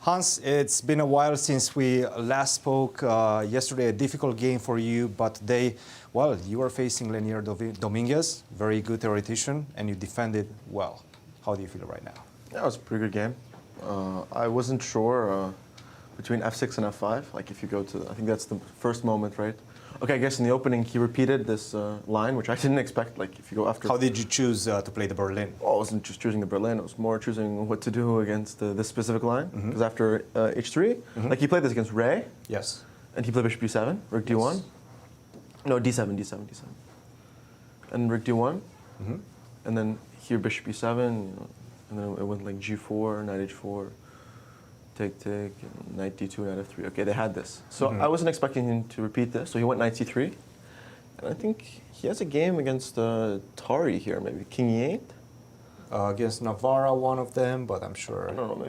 Hans, it's been a while since we last spoke. Yesterday, a difficult game for you, but today, well, you are facing Dominguez, very good theoretician, and you defended well. How do you feel right now? Yeah, it was a pretty good game. I wasn't sure between f6 and f5. Like if you go to, I think that's the first moment, right? Okay, I guess in the opening he repeated this line, which I didn't expect. Like if you go after. How did you choose to play the Berlin? Well, I wasn't just choosing the Berlin. It was more choosing what to do against this specific line. Because after h3, like he played this against Ray. Yes. And he played bishop b7, rook d1. Yes. No, d7, d7, d7. And rook d1. And then here bishop e7, you know, and then it went like g4, knight h4, take, knight d2, knight f3. Okay, they had this. So I wasn't expecting him to repeat this. So he went knight c3. And I think he has a game against Tari here, maybe king e8. Against Navarra, one of them, but I'm sure. I don't know,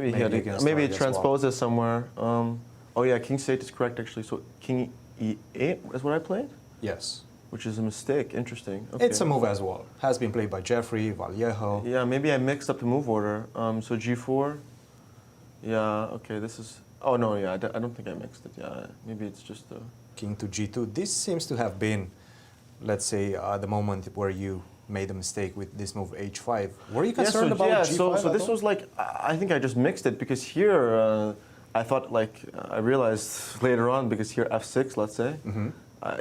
maybe he transposed it somewhere. Oh yeah, king c8 is correct actually. So king e8 is what I played? Yes. Which is a mistake. Interesting. Okay. It's a move as well. Has been played by Jeffrey, Vallejo. Yeah, maybe I mixed up the move order. So g4. Yeah, okay, this is... Oh, no, yeah, I don't think I mixed it. Yeah, maybe it's just... King to g2. This seems to have been, let's say, the moment where you made a mistake with this move h5. Were you concerned about g5? So this was like... I think I just mixed it because here I thought, like, I realized later on, because here f6, let's say,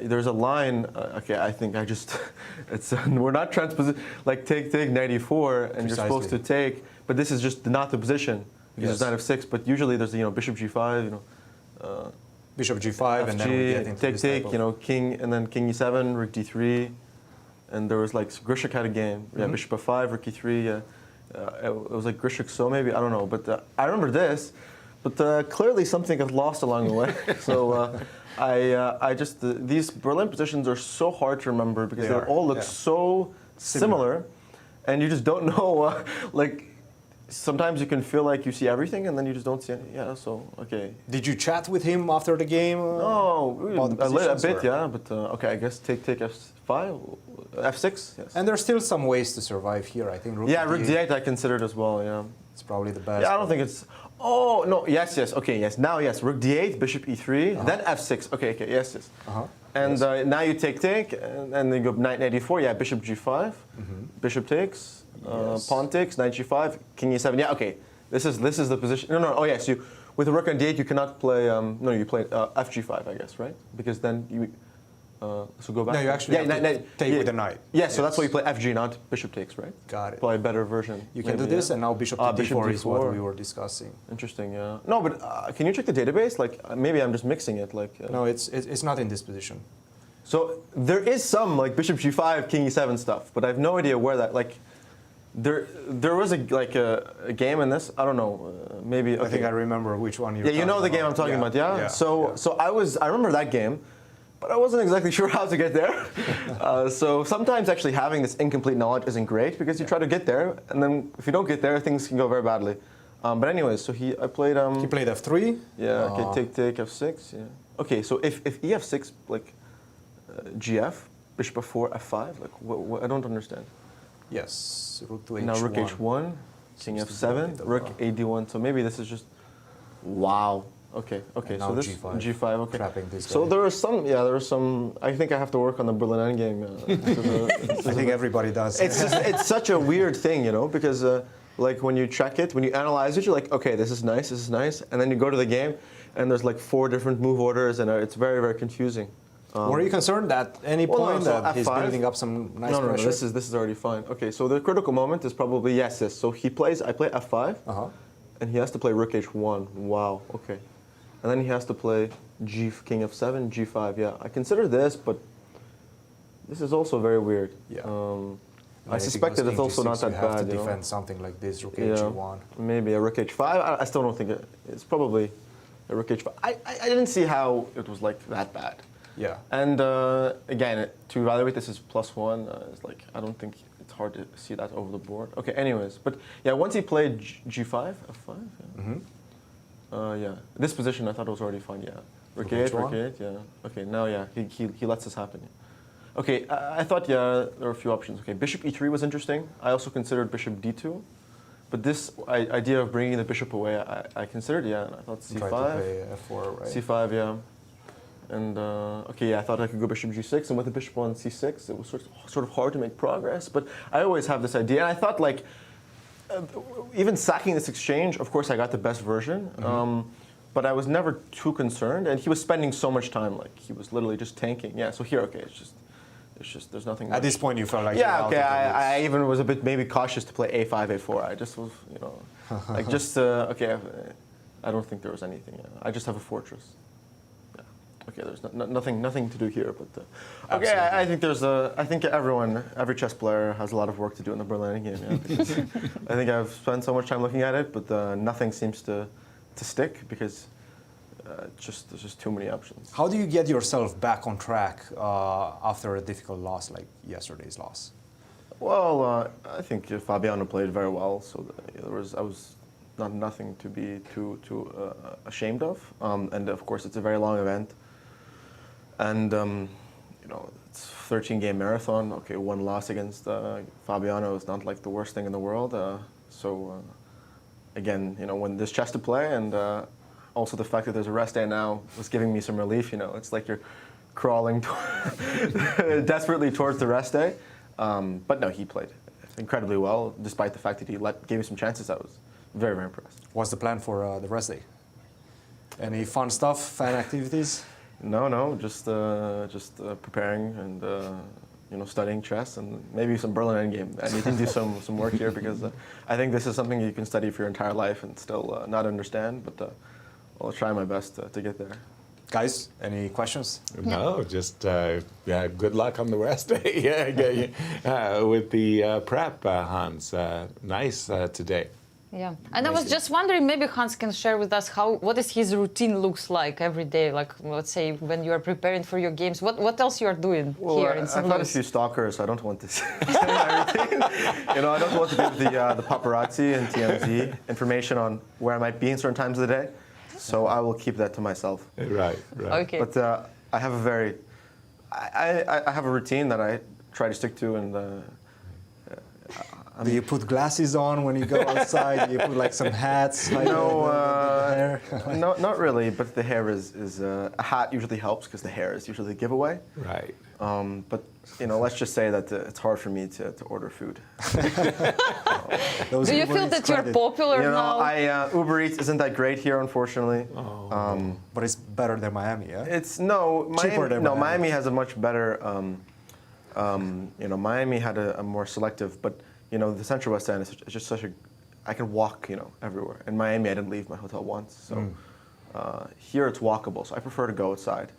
there's a line, okay, I think I just, it's we're not transposing, like take, knight e4, and you're supposed to take, but this is just not the position, because it's knight f6, but usually there's, you know, bishop g5, you know. Bishop g5, FG, and then we get into take, you know, king, and then king e7, rook d3, and there was like, Grishik had a game, yeah, bishop f5, rook e3, it was like Grishik, so maybe, I don't know, but I remember this, but clearly something got lost along the way, so I just, these Berlin positions are so hard to remember because they all look so similar, and you just don't know, like, sometimes you can feel like you see everything and then you just don't see any, yeah, so, okay. Did you chat with him after the game? No, a bit, yeah, but okay, I guess take f5, f6, yes. And there's still some ways to survive here, I think. Rook d8 I considered as well, yeah. It's probably the best. Yeah, I don't think it's, oh, no, yes, okay, yes, now, yes, rook d8, bishop e3, then f6, okay, yes. And now you take, and then you go knight e4, yeah, bishop g5, bishop takes, pawn takes, knight g5, king e7, yeah, okay, this is the position, oh yes, with a rook on d8 you cannot play, no, you play fg5, I guess, right? Because then you, so go back. No, you actually have to take with the knight. Yeah, so that's why you play fg, not bishop takes, right? Got it. Play a better version. You can do this, and now bishop to d4 is what we were discussing. Interesting, yeah. No, but can you check the database? Like, maybe I'm just mixing it. Like. No, it's not in this position. So there is some like bishop g5, king e7 stuff, but I have no idea where that like. There was a game in this. I don't know. Maybe. Okay. I think I remember which one you're. Yeah, you know the game I'm talking about. Yeah. So I remember that game. But I wasn't exactly sure how to get there. So sometimes actually having this incomplete knowledge isn't great because you try to get there, and then if you don't get there, things can go very badly. But anyways, so I played. He played f3. Yeah. Okay. Take f6. Yeah. Okay. So if ef6 like gf, bishop f4, f5, like what I don't understand. Yes. Rook to h1. Now rook h1, king f7, rook a d1. So maybe this is just. Wow. Okay, so this G5, okay. Trapping this guy. So there was some, I think I have to work on the Berlin endgame. I think everybody does. It's such a weird thing, you know, because like when you check it, when you analyze it, you're like, okay, this is nice, and then you go to the game, and there's like 4 different move orders, and it's very, very confusing. Were you concerned at any point that he's building up some nice pressure? No, this is already fine. Okay, so the critical moment is probably yes. So I play f5, and he has to play rook h1. Wow, okay. And then he has to play king f7, g5. Yeah, I consider this, but this is also very weird. Yeah. I suspect that it's also not that bad. You have to defend something like this, rook h1. Maybe a rook h5. I still don't think it's probably a rook h5. I didn't see how it was like that bad. Yeah. And again, to evaluate this as +1, it's like I don't think it's hard to see that over the board. Okay. Anyways, but yeah, once he played g5, f5. Yeah. Yeah, this position I thought was already fine. Yeah, rook 8, yeah. Okay, now yeah, he lets this happen. Okay, I thought yeah there were a few options. Okay, bishop e3 was interesting. I also considered bishop d2, But this idea of bringing the bishop away, I considered, yeah, and I thought Try to c5, play f4, right? c5, yeah. And, okay, yeah, I thought I could go bishop g6, and with the bishop on c6, it was sort of hard to make progress. But I always have this idea, and I thought, like, even sacking this exchange, of course, I got the best version. But I was never too concerned, and he was spending so much time, like, he was literally just tanking. Yeah, so here, okay, it's just, there's nothing much. At this point, you felt like Yeah, okay, I even was a bit maybe cautious to play a5, a4. I just was, you know, like just, okay, I don't think there was anything. Yeah. I just have a fortress. Yeah. Okay, there's nothing to do here, but, okay, I think I think every chess player has a lot of work to do in the Berlin game, yeah, because I think I've spent so much time looking at it, but nothing seems to stick because there's just too many options. How do you get yourself back on track after a difficult loss like yesterday's loss? Well, I think Fabiano played very well, so I was nothing to be too ashamed of. And of course, it's a very long event, and you know, it's a 13-game marathon. Okay, one loss against Fabiano is not like the worst thing in the world. Again, you know, when there's chess to play, and also the fact that there's a rest day now was giving me some relief. You know, it's like you're crawling desperately towards the rest day. But no, he played incredibly well, despite the fact that he gave me some chances. I was very, very impressed. What's the plan for the rest day? Any fun stuff, fun activities? No, just preparing and you know, studying chess and maybe some Berlin endgame. I need to do some work here because I think this is something you can study for your entire life and still not understand. But I'll try my best to get there. Guys, any questions? No, just yeah, good luck on the rest day. With the prep, Hans. Nice today. Yeah, and I was just wondering, maybe Hans can share with us what is his routine looks like every day. Like, let's say when you are preparing for your games, what else you are doing here in St. I've had a Louis? few stalkers, so I don't want to say my routine. You know, I don't want to give the paparazzi and TMZ information on where I might be in certain times of the day. So I will keep that to myself. Right. Okay. But I have I have a routine that I try to stick to, and Do you put glasses on when you go outside? Do you put like some hats? Like the hair? No, not really. But the hair is a hat usually helps because the hair is usually the giveaway. Right. But you know, let's just say that it's hard for me to order food. Do you feel that you're popular You know, now? Uber Eats isn't that great here, unfortunately. But it's better than Miami, yeah? It's Cheaper than Miami. Miami has a much better. You know, Miami had a more selective, but you know, the Central West End is just such a. I can walk, you know, everywhere. In Miami, I didn't leave my hotel once, so here it's walkable. So I prefer to go outside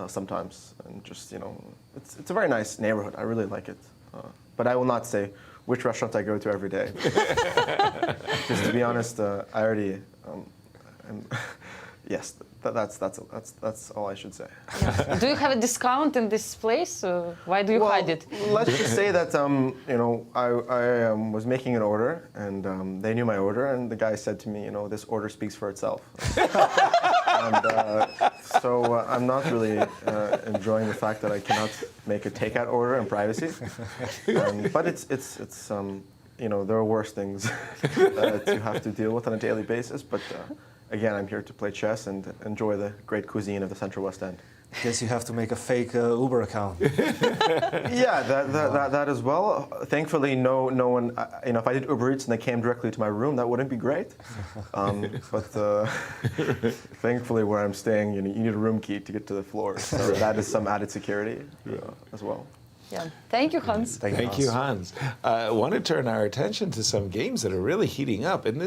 sometimes, and just, you know, it's a very nice neighborhood. I really like it, but I will not say which restaurant I go to every day. Because to be honest, I already. Yes, that's all I should say. Yeah. Do you have a discount in this place? Why do you hide it? Let's just say that you know, I was making an order, and they knew my order, and the guy said to me, you know, this order speaks for itself. And so I'm not really enjoying the fact that I cannot make a takeout order in privacy. But it's you know, there are worse things that you have to deal with on a daily basis. But again, I'm here to play chess and enjoy the great cuisine of the Central West End. Guess you have to make a fake Uber account. Yeah, that as well. Thankfully, no one. You know, if I did Uber Eats and they came directly to my room, that wouldn't be great. But thankfully, where I'm staying, you need a room key to get to the floor. So that is some added security as well. Yeah. Thank you, Hans. Thank you, Hans. I want to turn our attention to some games that are really heating up. In this